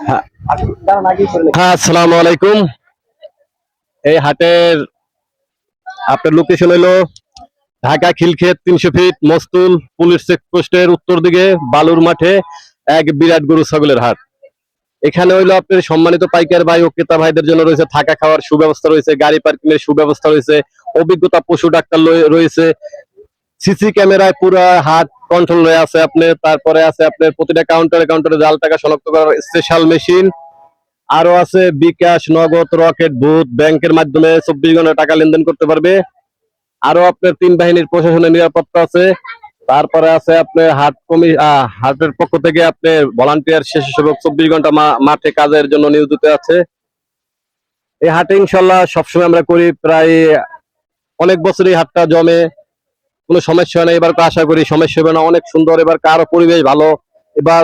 হ্যাঁ, হ্যাঁ, আসসালামু আলাইকুম। এই হাটের আপনার লোকেশন হলো ঢাকা খিলক্ষেত 300 ফিট মস্তুল পুলিশ চেকপোস্টের উত্তর দিকে বালুর মাঠে এক বিরাট গরু ছাগলের হাট। এখানে হইলো আপনার সম্মানিত পাইকার ভাই ও ক্রেতা ভাইদের জন্য রয়েছে থাকা খাওয়ার সুব্যবস্থা রয়েছে, গাড়ি পার্কিং এর সুব্যবস্থা রয়েছে, অভিজ্ঞতা পশু ডাক্তার রয়েছে, সিসি ক্যামেরায় পুরো হাট কন্ট্রোল হয়ে আছে। আপনার তারপরে আছে আপনার প্রতিটা কাউন্টারে কাউন্টারে জাল টাকা শনাক্ত করার স্পেশাল মেশিন, আরো আছে বিকাশ, নগদ, রকেট, ভূত ব্যাংকের মাধ্যমে 24 ঘন্টা টাকা লেনদেন করতে পারবে। আরো আপনার 3 বাহিনীর প্রশাসনের নিরাপত্তা আছে। তারপরে আছে আপনার হাটের পক্ষ থেকে আপনার ভলান্টিয়ার স্বেচ্ছাসেবক 24 ঘন্টা মাঠে কাজের জন্য নিয়োজিত আছে। এই হাটে ইনশাল্লাহ সবসময় আমরা করি, প্রায় অনেক বছর এই হাটটা জমে, কোনো সমস্যা হয় না। এবার তো আশা করি সমস্যা হবে না, অনেক সুন্দর। এবার কারো পরিবেশ ভালো। এবার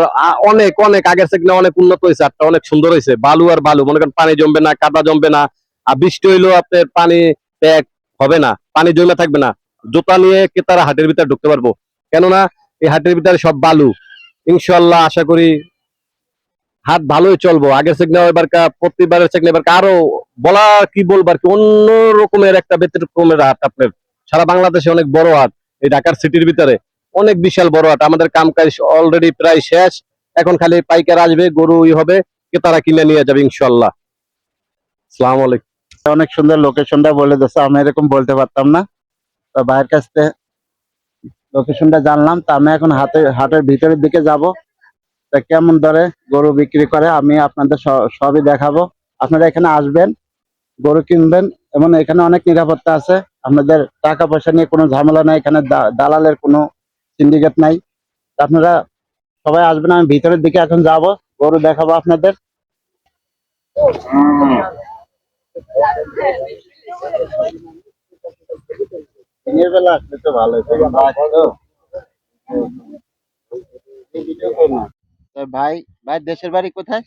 অনেক অনেক আগের থেকে অনেক উন্নত হয়েছে, হাটটা অনেক সুন্দর হয়েছে। বালু আর বালু, মনে করেন পানি জমবে না, কাদা জমবে না। আর বৃষ্টি হইলেও আপনার পানি প্যাক হবে না, পানি জমে থাকবে না। জুতা নিয়ে ক্রেতারা হাটের ভিতরে ঢুকতে পারবো, কেননা এই হাটের ভিতরে সব বালু। ইনশাল্লাহ আশা করি হাট ভালোই চলবো। আগের থেকে এবার প্রতিবারের থেকে এবার আরো বলা কি বলবার কি, অন্য রকমের একটা ব্যতিক্রমের হাট আপনার। সারা বাংলাদেশে অনেক বড় হাট, এই ঢাকার সিটির ভিতরে অনেক বিশাল বড় হাট। আমাদের কামকাজ অলরেডি প্রায় শেষ, এখন খালি পাইকার আসবে, গরু হবে, ক্রেতারা কিনে নিয়ে যাবে ইনশাল্লাহ। আসসালামু আলাইকুম। অনেক সুন্দর লোকেশনটা বলে দিচ্ছে, আমি এরকম বলতে পারতাম না। তো ভাইয়ের কাছ থেকে লোকেশনটা জানলাম। তো আমি এখন হাটের ভিতরের দিকে যাব। তা কেমন দরে গরু বিক্রি করে আমি আপনাদের সবই দেখাবো। আপনারা এখানে আসবেন, গরু কিনবেন, এবং এখানে অনেক নিরাপত্তা আছে। আপনাদের টাকা পয়সা নিয়ে কোনো ঝামেলা নাই, এখানে দালালের কোনো সিন্ডিকেট নাই। তা আপনারা সবাই আসবেন, আমি ভিতরের দিকে এখন যাব, গরু দেখাবো আপনাদের। দিনের বেলা আসলে তো ভালো ভাই। ভাই দেশের বাড়ি কোথায়?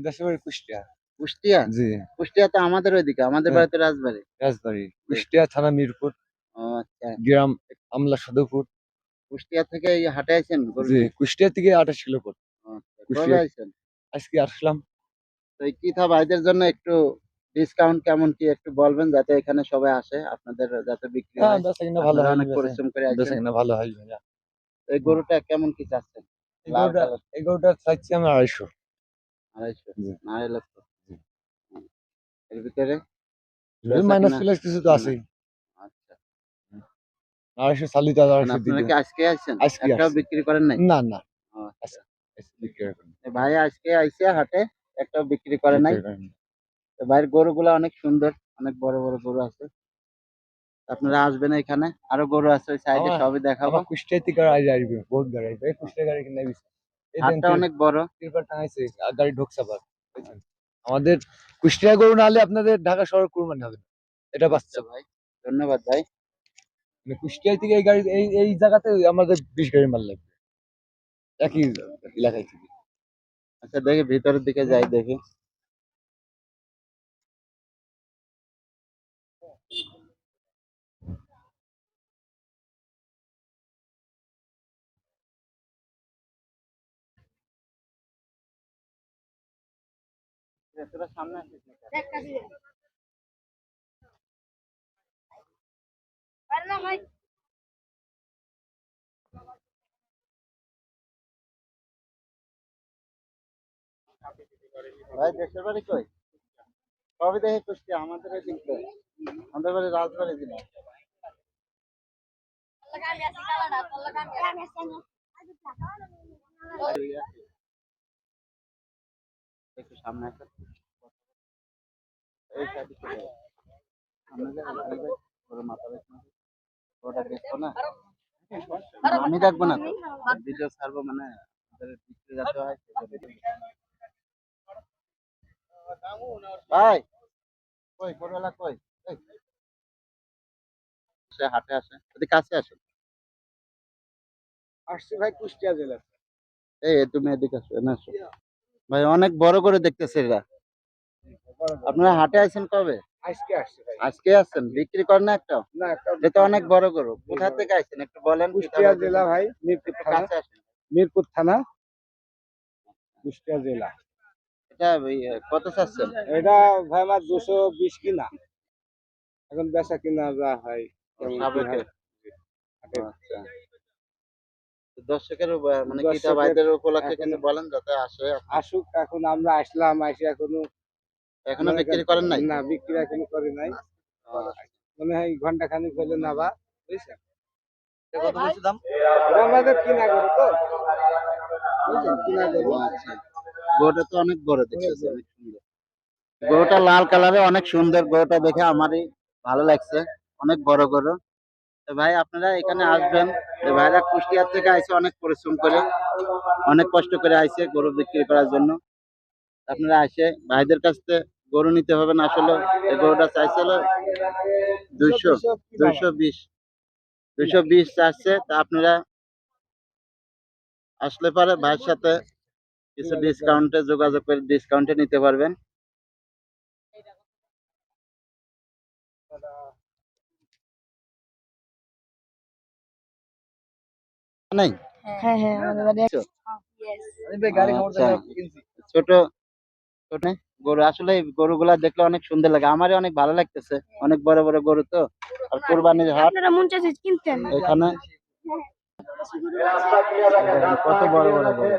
দেশের বাড়ি কুষ্টিয়া। কুষ্টিয়া? জি। কুষ্টিয়া তো আমাদের ওইদিকে, আমাদের বাড়ি তো রাজবাড়ি। রাজবাড়ি, কুষ্টিয়া থানা মিরপুর, ও আচ্ছা। গ্রাম আমলা সদরপুর। কুষ্টিয়া থেকে এই হাটে আইছেন? জি, কুষ্টিয়া থেকে 28 কিলোমিটার। কবে আইছেন? আজকে আসলাম। তো এই কিথা ভাইদের জন্য একটু ডিসকাউন্ট কেমন কি একটু বলবেন, যাতে এখানে সবাই আসে, আপনাদের যাতে বিক্রি হয়। বেচাকেনা ভালো আপনারা হয়, অনেক পরিশ্রম করে আইছেন। বেচাকেনা ভালো হয় ভাইয়া। এই গরুটা কেমন কি চাচ্ছেন? লাল কালার। এই গরুটা চাইছি আমি 250। 250? জি। 2.5 লক্ষ? জি। হুম। এর ভিতরে মাইনাস বেচাকেনা? প্লাস কিছু তো আছেই। আচ্ছা। 250 চালু তো মানে 250 আপনারা দিয়ে কি দেব। আজকে আইছেন? আজকে একটাও আসছি। বিক্রি করেন নাই? না না, ও আচ্ছা। আজকে বিক্রি করি। ভাই আজকে আইছে হাটে, একটাও বিক্রি করে নাই। বিক্রি করি। তো ভাইয়ের গরুগুলা অনেক সুন্দর, অনেক বড় বড় গরু আছে। আপনারা আসবেন, এখানে আরো গরু আছে ওই সাইডে, আমার সবই দেখাবো। আমার কুষ্টিয়া থেকে আসবে, বহুত গাড়ি আসবে। এই কুষ্টিয়া গাড়ি কিনে দিছে। এই দেন হাটটা অনেক বড়। তিরপাল টাঙাইছে, আর গাড়ি ঢুকছে আবার। আমাদের কুষ্টিয়া গরু না হলে আপনাদের ঢাকা শহর কুরবানি হবে না, এটা আচ্ছা বাস্তব। ভাই, ধন্যবাদ ভাই। মানে কুষ্টিয়া থেকে এই গাড়ি এই জায়গাতে আমাদের 20 গাড়ি মাল লাগবে, একই এলাকায় থেকে। আচ্ছা দেখি ভিতরের দিকে যাই, দেখি। তোরা সামনে আসিস না কেন? ভাই দেশের বাড়ি কই? সবই দেখি কুষ্টিয়া, আমাদের ওই দিক দিয়ে। আমাদের বাড়ি রাজবাড়ি জেলা। একটু সামনে আসেন। এই সাইডে চলে যাও। সামনে যাও, সামনে যাও। ওর মাথা দেখুন। ওটা দেখবো না? আমি দেখবো না তো। ভিডিও ছাড়বো, মানে আমাদের ডিসপ্লে যাতে হয় সেটা দেখবো। ভাই কই গরুওয়ালা কই? এই, সে হাটে আসে, যদি কাছে আসে। আসছি ভাই কুষ্টিয়া জেলা। এই তুমি এদিকে আসো, না আসো। ভাই অনেক বড় করে দেখতেছে এরা। আপনারা হাটে আছেন কবে? আজকে আসছে ভাই। আজকে আসছেন, বিক্রি করেন না একটা? না, একটা এটা অনেক বড় গরু। কোথা থেকে আসছেন একটু বলেন। কুষ্টিয়া জেলা ভাই, মিরপুর একটু থানা। কাছে আসেন। মিরপুর থানা। কুষ্টিয়া জেলা। এটা কত চাচ্ছেন? এটা ভাই আমার 220 কিনা, এখন বেচা কিনা যা হয় কেমন কি সাবেকে। হয়। আচ্ছা। তো দর্শকের মানে কিতা দর্শকের ভাইদের উপলক্ষে এখন কিছু বলেন যাতে আসে। আসুক, এখন আমরা আসলাম, আসি এখনো এখনো মনে বিক্রি করেন- করেন নাই? না, বিক্রি এখনো করি নাই। মনে হয় ঘন্টা খানিক হলে নাবা, বুঝছেন? এটা কত বলছে দাম? এটা আমাদের কিনা গরু তো, বুঝছেন, কিনা গরু। আচ্ছা। গরুটা তো অনেক বড় দেখতেছি, অনেক সুন্দর। গরুটা লাল কালারে অনেক সুন্দর, গরুটা দেখে আমারই ভালো লাগছে, অনেক বড় গরু। তো ভাই আপনারা এখানে আসবেন, তো ভাইরা কুষ্টিয়া থেকে আইছে অনেক পরিশ্রম করে, অনেক কষ্ট করে আইছে গরু বিক্রি করার জন্য। আপনারা আসে ভাইদের কাছ থেকে গরু নিতে হবে না। আসলে এই গরুটা চাইছিল 200 220 220 চাচ্ছে। তা আপনারা আসলে পারে ভাইয়ের সাথে কিছু ডিসকাউন্টে যোগাযোগ করে ডিসকাউন্টে নিতে পারবেন। নাই হ্যাঁ হ্যাঁ আমাদের বাড়ি আচ্ছা। yes. ছোট ছোট গরু, আসলে এই গরুগুলা দেখলে অনেক সুন্দর লাগে, আমারই অনেক ভালো লাগতেছে, অনেক বড় বড় গরু তো। আর কোরবানির হাট আপনারা মন চাইছে কিনতেন এখানে কত বড় বড় গরু।